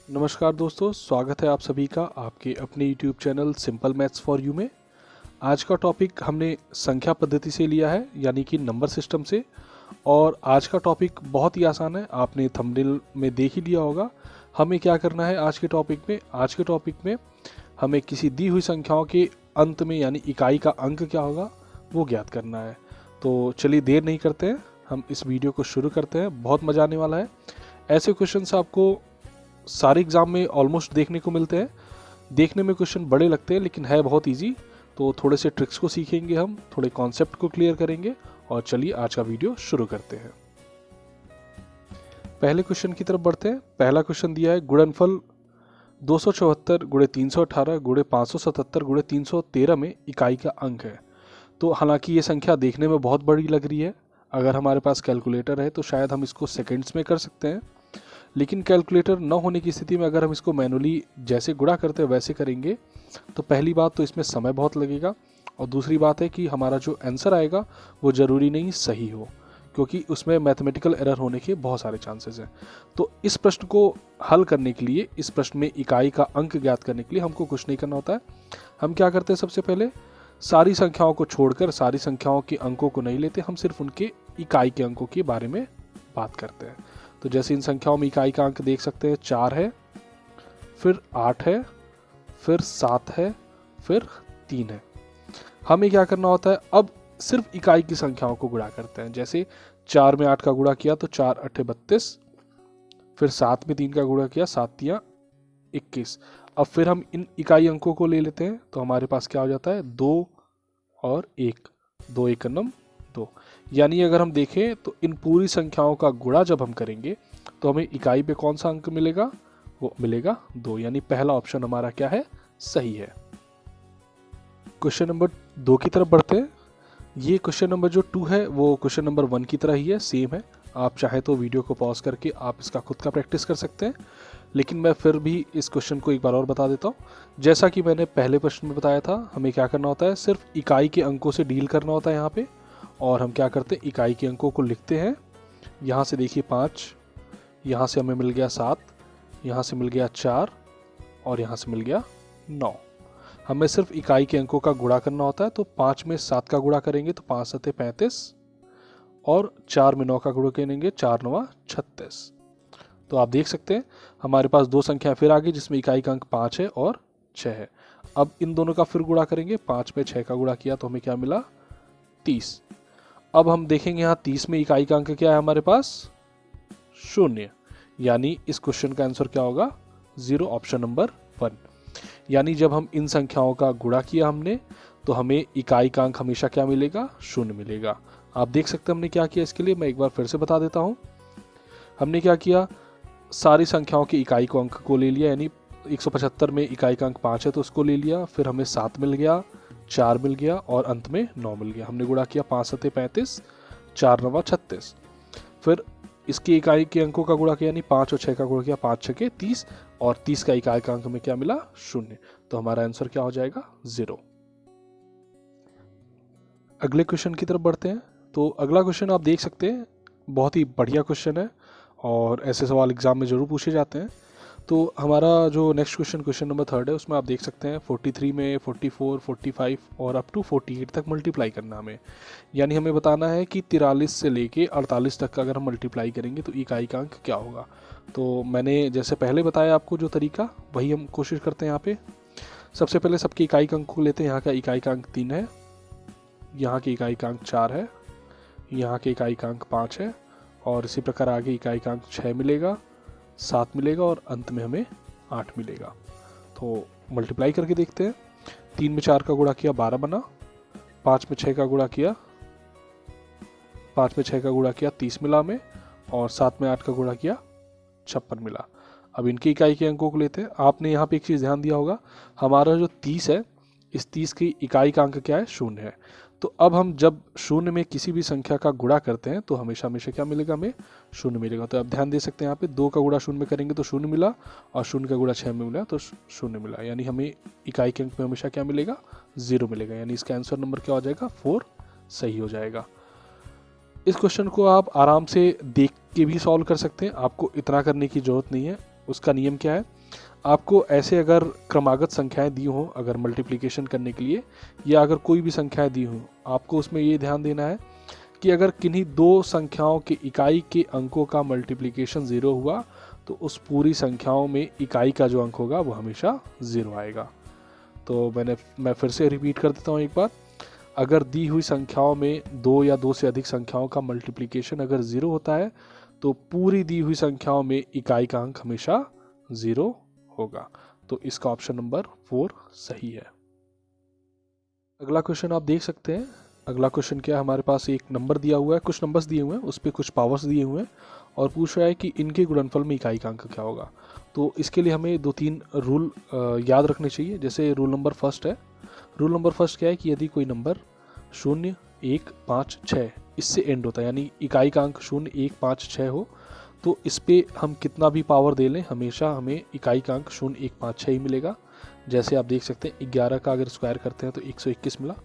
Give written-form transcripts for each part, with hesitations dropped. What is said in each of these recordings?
नमस्कार दोस्तों, स्वागत है आप सभी का आपके अपने YouTube channel simple maths for you में। आज का टॉपिक हमने संख्या पद्धति से लिया है, यानी कि नंबर सिस्टम से। और आज का टॉपिक बहुत ही आसान है, आपने थंबनेल में देख ही लिया होगा। हमें क्या करना है आज के टॉपिक में हमें किसी दी हुई संख्याओं के अंत में यानी इकाई का अंक क्या होगा वो ज्ञात करना है। तो चलिए देर नहीं करते हैं, हम इस वीडियो को शुरू करते हैं। बहुत मज़ा आने वाला है। ऐसे क्वेश्चंस आपको सारे एग्जाम में ऑलमोस्ट देखने को मिलते हैं। देखने में क्वेश्चन बड़े लगते हैं लेकिन है बहुत इजी। तो थोड़े से ट्रिक्स को सीखेंगे, हम थोड़े कॉन्सेप्ट को क्लियर करेंगे। और चलिए आज का वीडियो शुरू करते हैं। पहले क्वेश्चन की तरफ बढ़ते हैं। पहला क्वेश्चन दिया है गुणनफल 274 गुणे 318 गुणे 577 गुणे 313 में इकाई का अंक है। तो हालांकि ये संख्या देखने में बहुत बड़ी लग रही है। अगर हमारे पास कैलकुलेटर है तो शायद हम इसको सेकेंड्स में कर सकते हैं, लेकिन कैलकुलेटर न होने की स्थिति में अगर हम इसको मैनुअली जैसे गुणा करते हैं वैसे करेंगे तो पहली बात तो इसमें समय बहुत लगेगा, और दूसरी बात है कि हमारा जो आंसर आएगा वो ज़रूरी नहीं सही हो, क्योंकि उसमें मैथमेटिकल एरर होने के बहुत सारे चांसेस हैं। तो इस प्रश्न को हल करने के लिए, इस प्रश्न में इकाई का अंक ज्ञात करने के लिए हमको कुछ नहीं करना होता है। हम क्या करते हैं, सबसे पहले सारी संख्याओं को छोड़कर सारी संख्याओं के अंकों को नहीं लेते, हम सिर्फ उनके इकाई के अंकों के बारे में बात करते हैं। तो जैसे इन संख्याओं में इकाई का अंक देख सकते हैं, 4 है, फिर 8 है, फिर 7 है, फिर 3 है। हमें क्या करना होता है, अब सिर्फ इकाई की संख्याओं को गुणा करते हैं। जैसे 4 में 8 का गुणा किया तो 4 8 32, फिर 7 में 3 का गुणा किया 7 3 21। अब फिर हम इन इकाई अंकों को ले लेते हैं तो हमारे पास क्या हो जाता है, 2 और 1, 2 1 नम 2। यानी अगर हम देखें तो इन पूरी संख्याओं का गुणा जब हम करेंगे तो हमें इकाई पे कौन सा अंक मिलेगा, वो मिलेगा 2। यानी पहला ऑप्शन हमारा क्या है, सही है। क्वेश्चन नंबर 2 की तरफ बढ़ते हैं। ये क्वेश्चन नंबर जो 2 है वो क्वेश्चन नंबर 1 की तरह ही है, सेम है। आप चाहे तो वीडियो को पॉज करके आप इसका खुद का प्रैक्टिस कर सकते हैं, लेकिन मैं फिर भी इस क्वेश्चन को एक बार और बता देता हूँ। जैसा कि मैंने पहले प्रश्न में बताया था, हमें क्या करना होता है, सिर्फ इकाई के अंकों से डील करना होता है यहाँ पे। और हम क्या करते हैं, इकाई के अंकों को लिखते हैं। यहाँ से देखिए 5, यहाँ से हमें मिल गया 7, यहाँ से मिल गया 4, और यहाँ से मिल गया 9। हमें सिर्फ इकाई के अंकों का गुणा करना होता है। तो 5 में 7 का गुणा करेंगे तो 5 7 35, और 4 में 9 का गुणा करेंगे 4 9 36। तो आप देख सकते हैं हमारे पास दो संख्या फिर आ गई जिसमें इकाई का अंक 5 है और 6 है। अब इन दोनों का फिर गुणा करेंगे, 5 में 6 का गुणा किया तो हमें क्या मिला, 30। अब हम देखेंगे यहाँ 30 में इकाई का अंक क्या है हमारे पास, 0। यानी इस क्वेश्चन का आंसर क्या होगा, 0, ऑप्शन नंबर 1। यानी जब हम इन संख्याओं का गुणा किया हमने तो हमें इकाई का अंक हमेशा क्या मिलेगा, 0 मिलेगा। आप देख सकते हैं हमने क्या किया, इसके लिए मैं एक बार फिर से बता देता हूँ। हमने क्या किया, सारी संख्याओं की इकाई को अंक को ले लिया। यानी 175 में इकाई का अंक 5 है तो उसको ले लिया, फिर हमें 7 मिल गया, 4 मिल गया, और अंत में 9 मिल गया। हमने गुणा किया 5 7 35, 4 9 36। फिर इसकी इकाई के अंकों का गुणा किया, यानी 5 और 6 का गुणा किया, 5 6 30, और 30 का इकाई का अंक में क्या मिला, 0। तो हमारा आंसर क्या हो जाएगा, 0। अगले क्वेश्चन की तरफ बढ़ते हैं। तो अगला क्वेश्चन आप देख सकते हैं, बहुत ही बढ़िया क्वेश्चन है और ऐसे सवाल एग्जाम में जरूर पूछे जाते हैं। तो हमारा जो नेक्स्ट क्वेश्चन, क्वेश्चन नंबर 3 है, उसमें आप देख सकते हैं 43 में 44 45 और अप टू 48 तक मल्टीप्लाई करना हमें। यानी हमें बताना है कि 43 से लेके 48 तक का अगर हम मल्टीप्लाई करेंगे तो इकाई का अंक क्या होगा। तो मैंने जैसे पहले बताया आपको जो तरीका, वही हम कोशिश करते हैं यहाँ पे। सबसे पहले सबके इकाई का अंक को लेते हैं। यहाँ का इकाई का अंक 3 है, यहाँ की इकाई का अंक 4 है, यहाँ के इकाई का अंक 5 है, और इसी प्रकार आगे इकाई का अंक 6 मिलेगा, 7 मिलेगा, और अंत में हमें 8 मिलेगा। तो मल्टीप्लाई करके देखते हैं। 3 में 4 का गुणा किया 12 बना, 5 में 6 का गुणा किया 30 मिला हमें, और 7 में 8 का गुणा किया 56 मिला। अब इनकी इकाई के अंकों को लेते हैं। आपने यहाँ पे एक चीज़ ध्यान दिया होगा, हमारा जो 30 है, इस 30 की इकाई का अंक क्या है, 0 है। तो अब हम जब 0 में किसी भी संख्या का गुणा करते हैं तो हमेशा हमेशा क्या मिलेगा, हमें 0 मिलेगा। तो आप ध्यान दे सकते हैं यहाँ पे 2 का गुणा 0 में करेंगे तो 0 मिला, और 0 का गुणा 6 में मिला तो 0 मिला। यानी हमें इकाई के अंक में हमेशा क्या मिलेगा, 0 मिलेगा। यानी इसका आंसर नंबर क्या हो जाएगा, 4 सही हो जाएगा। इस क्वेश्चन को आप आराम से देख के भी सॉल्व कर सकते हैं, आपको इतना करने की जरूरत नहीं है। उसका नियम क्या है, आपको ऐसे अगर क्रमागत संख्याएं दी हों अगर मल्टीप्लिकेशन करने के लिए, या अगर कोई भी संख्याएं दी हों, आपको उसमें ये ध्यान देना है कि अगर किन्हीं दो संख्याओं के इकाई के अंकों का मल्टीप्लिकेशन 0 हुआ तो उस पूरी संख्याओं में इकाई का जो अंक होगा वो हमेशा 0 आएगा। तो मैं फिर से रिपीट कर देता हूँ एक बार, अगर दी हुई संख्याओं में दो या दो से अधिक संख्याओं का मल्टीप्लिकेशन अगर 0 होता है तो पूरी दी हुई संख्याओं में इकाई का अंक हमेशा 0 होगा। तो इसका ऑप्शन नंबर 4 सही है। अगला क्वेश्चन आप देख सकते हैं। अगला क्वेश्चन क्या है, हमारे पास एक नंबर दिया हुआ है, कुछ नंबर्स दिए हुए हैं, उस पर कुछ पावर्स दिए हुए हैं और पूछ रहा है कि इनके गुणनफल में इकाई का अंक क्या होगा। तो इसके लिए हमें 2-3 रूल याद रखने चाहिए। जैसे रूल नंबर फर्स्ट है, रूल नंबर फर्स्ट क्या है कि यदि कोई नंबर 0, 1, 5, 6 इससे एंड होता है, यानी इकाई का अंक 0, 1, 5, 6 हो, तो इस पे हम कितना भी पावर दे लें हमेशा हमें इकाई का अंक 0, 1, 5, 6 ही मिलेगा। जैसे आप देख सकते हैं 11 का अगर स्क्वायर करते हैं तो 121 मिला,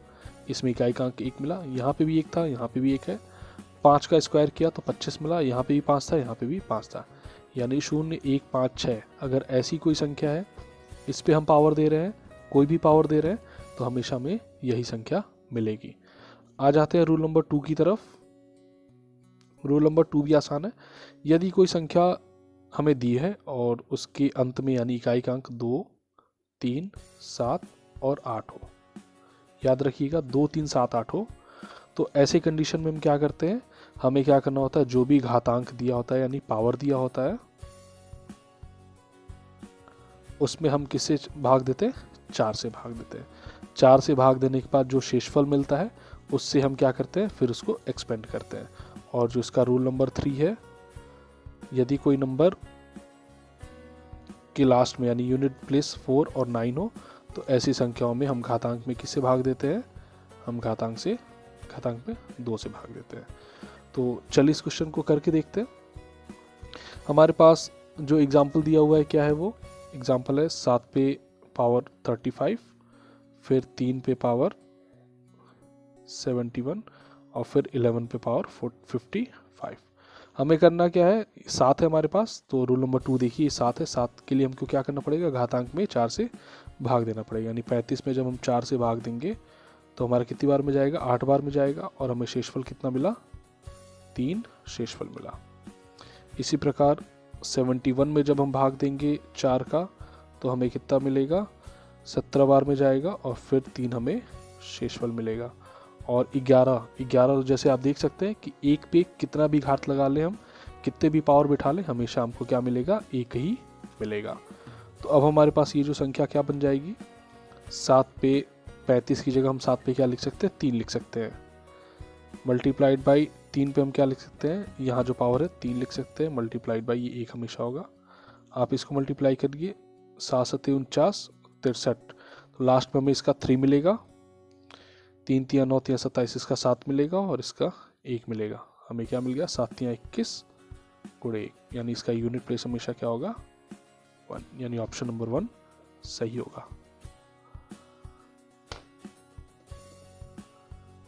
इसमें इकाई का अंक 1 मिला, यहाँ पे भी 1 था, यहाँ पे भी 1 है। 5 का स्क्वायर किया तो 25 मिला, यहाँ पे भी 5 था, यहाँ पे भी 5 था। यानी 0, 1, 5, 6 अगर ऐसी कोई संख्या है, इस पे हम पावर दे रहे हैं, कोई भी पावर दे रहे हैं, तो हमेशा हमें यही संख्या मिलेगी। आ जाते हैं रूल नंबर 2 की तरफ। रूल नंबर 2 भी आसान है। यदि कोई संख्या हमें दी है और उसके अंत में यानी इकाई का अंक 2, 3, 7 और 8 हो, याद रखिएगा 2, 3, 7, 8 हो, तो ऐसे कंडीशन में हम क्या करते हैं, हमें क्या करना होता है, जो भी घातांक दिया होता है यानी पावर दिया होता है उसमें हम किससे भाग देते हैं, 4 से भाग देते हैं। 4 से भाग देने के बाद जो शेषफल मिलता है उससे हम क्या करते हैं, फिर उसको एक्सपेंड करते हैं। और जो इसका रूल नंबर 3 है, यदि कोई नंबर के लास्ट में यानी यूनिट प्लेस 4 और 9 हो तो ऐसी संख्याओं में हम घातांक में किससे भाग देते हैं, हम घातांक में 2 से भाग देते हैं। तो चलिए इस क्वेश्चन को करके देखते हैं। हमारे पास जो एग्जाम्पल दिया हुआ है क्या है, वो एग्जाम्पल है 7 पे पावर 35, फिर 3 पे पावर 71 और फिर 11 पे पावर 55। हमें करना क्या है, 7 है हमारे पास, तो रूल नंबर 2 देखिए 7 है, 7 के लिए हमको क्या करना पड़ेगा, घातांक में 4 से भाग देना पड़ेगा। यानी 35 में जब हम 4 से भाग देंगे तो हमारा कितनी बार में जाएगा, 8 बार में जाएगा, और हमें शेषफल कितना मिला, 3 शेषफल मिला। इसी प्रकार 71 में जब हम भाग देंगे 4 का तो हमें कितना मिलेगा, 17 बार में जाएगा और फिर 3 हमें शेषफल मिलेगा। और 11 जैसे आप देख सकते हैं कि एक पे कितना भी घात लगा लें हम, कितने भी पावर बिठा लें, हमेशा हमको क्या मिलेगा, 1 ही मिलेगा। तो अब हमारे पास ये जो संख्या क्या बन जाएगी, 7 पे 35 की जगह हम 7 पे क्या लिख सकते हैं, 3 लिख सकते हैं। मल्टीप्लाइड बाई 3 पे हम क्या लिख सकते हैं, यहाँ जो पावर है 3 लिख सकते हैं, मल्टीप्लाइड बाई ये 1 हमेशा होगा। आप इसको मल्टीप्लाई करिए, 7 7 49 63, तो लास्ट में हमें इसका 3 मिलेगा, 3 3 9 3 27, इसका 7 मिलेगा और इसका 1 मिलेगा। हमें क्या मिल गया, 7 3 21 गुणे 1, यानी इसका यूनिट प्लेस हमेशा क्या होगा, 1, यानी ऑप्शन नंबर 1 सही होगा।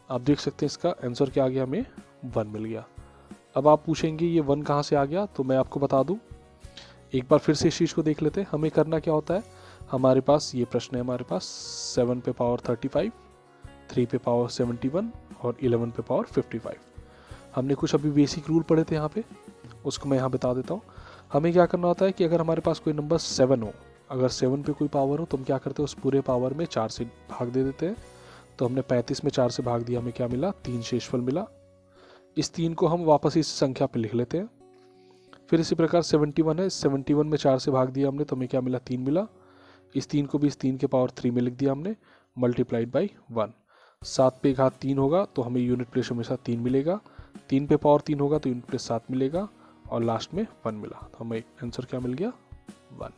आप देख सकते हैं इसका आंसर क्या आ गया, हमें 1 मिल गया। अब आप पूछेंगे ये 1 कहाँ से आ गया, तो मैं आपको बता दूं, एक बार फिर से इस चीज़ को देख लेते हैं। हमें करना क्या होता है, हमारे पास ये प्रश्न है, हमारे पास 7 पे पावर 35, 3 पे पावर 71 और 11 पे पावर 55। हमने कुछ अभी बेसिक रूल पढ़े थे यहाँ पे, उसको मैं यहाँ बता देता हूँ। हमें क्या करना होता है कि अगर हमारे पास कोई नंबर 7 हो, अगर 7 पे कोई पावर हो तो हम क्या करते हैं, उस पूरे पावर में 4 से भाग दे देते हैं। तो हमने 35 में 4 से भाग दिया, हमें क्या मिला, 3 शेषफल मिला। इस 3 को हम वापस इस संख्या पे लिख लेते हैं। फिर इसी प्रकार 71 है, 71 में 4 से भाग दिया हमने, तो हमें क्या मिला, 3 मिला। इस 3 को भी इस 3 के पावर 3 में लिख दिया हमने, मल्टीप्लाइड बाई 1। 7 पे घात 3 होगा तो हमें यूनिट प्लेस हमेशा 3 मिलेगा, 3 पे पावर 3 होगा तो यूनिट प्लेस 7 मिलेगा और लास्ट में 1 मिला। तो हमें आंसर क्या मिल गया, 1।